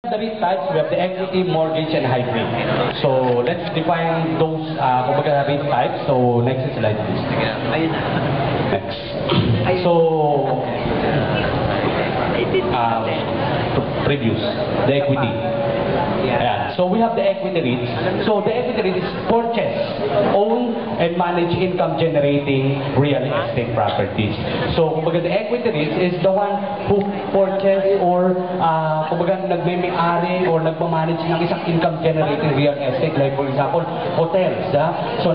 The REIT types, we have the equity, mortgage, and hybrid. So let's define those kumbaga REIT types. So next slide, please. Next. So previous, the equity. Ayan. So we have the equity REITs. So the equity REIT is purchase, own, and manage income-generating real estate properties. So kumbaga the equity REIT is the one who purchase or kumbaga nagme-may-ari or nagmamanage ng isang income-generating real estate. Like for example, hotels. So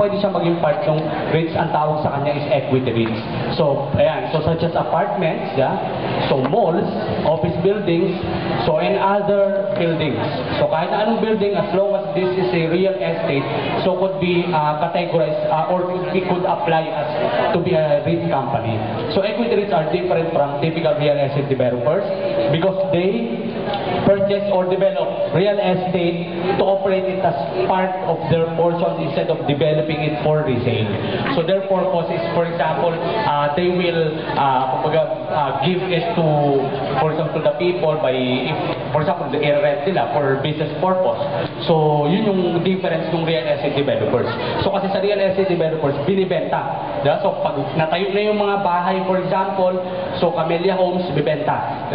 pwede siya maging part ng REITs. Ang tawag sa kanya is equity REITs. So ayan. So such as apartments, so malls, office buildings, so and other buildings. So kahit na anong building, as long as this is a real estate, so could be categorized or could apply as to be a REIT company. So equity REITs are different from typical real estate developers because they purchase or develop real estate to operate it as part of their portion instead of developing it for resale. So their purpose is, for example, they will give it to, for example, the people by, if, for example, i-rent nila for business purpose. So yun yung difference ng real estate developers. So kasi sa real estate developers, binibenta. So pag natayo na yung mga bahay, for example, so Camellia Homes, bibenta.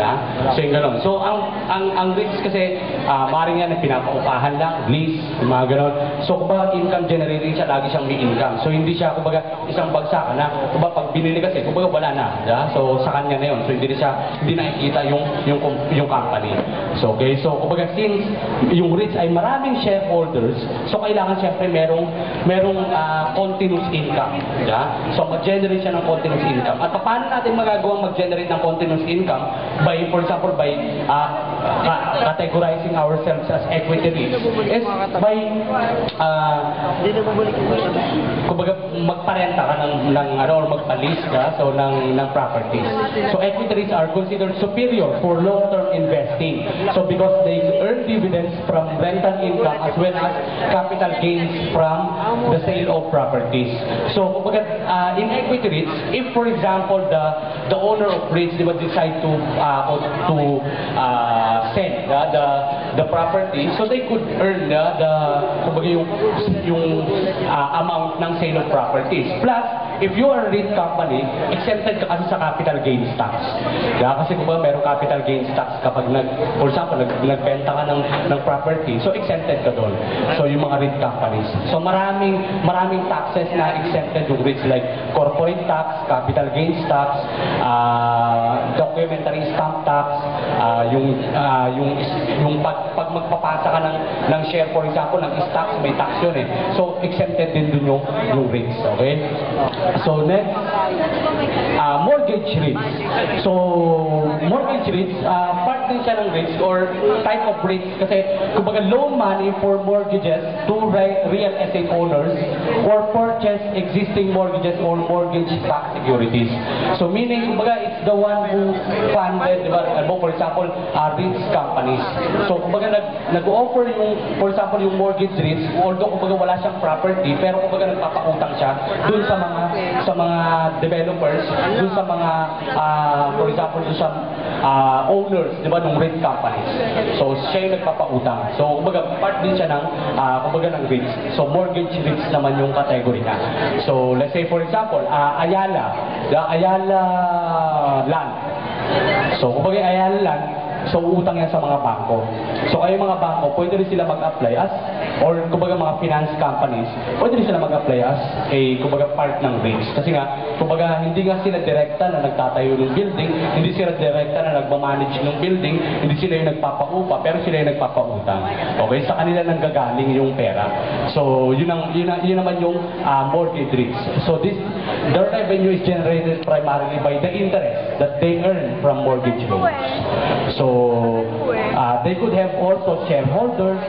So yung gano'n. So ang REITs kasi, maaaring yan na pinapaupahan lang, lease, yung mga gano'n. So kumbaga income generating siya, lagi siyang may income. So hindi siya kumbaga isang bagsakan na, kumbaga pag binili kasi, kumbaga wala na. So sa kanya na yun. So hindi nakikita yung company. So okay, so kumbaga since yung REITs ay maraming shareholders, so kailangan siyempre merong continuous income. So mag-generate siya ng continuous income. At paano natin magagawang mag-generate ng continuous income? By, for example, by categorizing ourselves as equity REITs is by kumbaga magparenta ka or magpa-lease ka ng properties. So equity REITs are considered superior for long-term investing. So because they earn dividends from rental income as well as capital gains from the sale of properties. So kumbaga in equity REITs, if for example the owner of REITs decide to sell the property, so they could earn kumbaga yung amount ng sale of properties. Plus, if you are a REIT company, exempted ka kasi sa capital gains tax. Kasi kumbaga merong capital gains tax kapag for example, nagbenta ka ng property, so exempted ka doon. So yung mga REIT companies. So maraming taxes na exempted yung REITs like corporate tax, capital gains tax, documentary stamp tax, yung pag magpapasa ka ng share, for example, ng stocks, may tax yun eh. So exempted din dun yung REITs. Okay? So next, mortgage REITs. So mortgage REITs, part din siya ng REITs or type of REITs kasi kumbaga loan money for mortgages to real estate owners or purchase existing mortgages or mortgage-backed securities. So meaning, kumbaga, it's the one who funded, diba, for example, REITs companies. So kumbaga nag-offer for example, yung mortgage REITs, although kumbaga wala siyang property, pero kumbaga nagpapautang siya dun sa mga developers, dun sa mga for example, dun sa owners, di ba, ng REIT companies. So siya yung nagpapautang. So kumbaga part din siya ng kumbaga ng REITs. So mortgage REITs naman yung category niya. So let's say for example, Ayala Land. So kumbaga Ayala Land, so utang yan sa mga bangko. So kayo mga bangko, pwede rin sila mag-apply as, or kumbaga mga finance companies, pwede rin sila mag-apply as kumbaga part ng REITs. Kasi nga, kumbaga hindi nga sila direkta na nagtatayo ng building, hindi sila direkta na nagmamanage ng building, hindi sila yung nagpapaupa, pero sila yung nagpapautang. Okay? Sa kanila nang gagaling yung pera. So yun naman yung mortgage REITs. So their revenue is generated primarily by the interest that they earn from mortgage loans. So they could have also shareholders,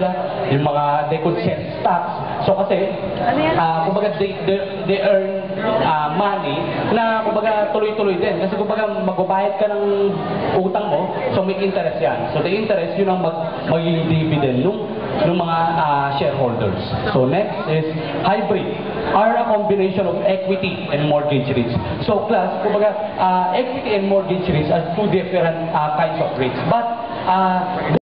they could sell stocks. So kasi, kumbaga they earn money na kumbaga tuloy-tuloy din. Kasi kumbaga magbabayad ka ng utang mo, so may interest yan. So the interest, yun ang magiging dividend ng mga shareholders. So next is hybrid, are a combination of equity and mortgage REITs. So class, kumbaga equity and mortgage REITs are two different kinds of REITs. But uh,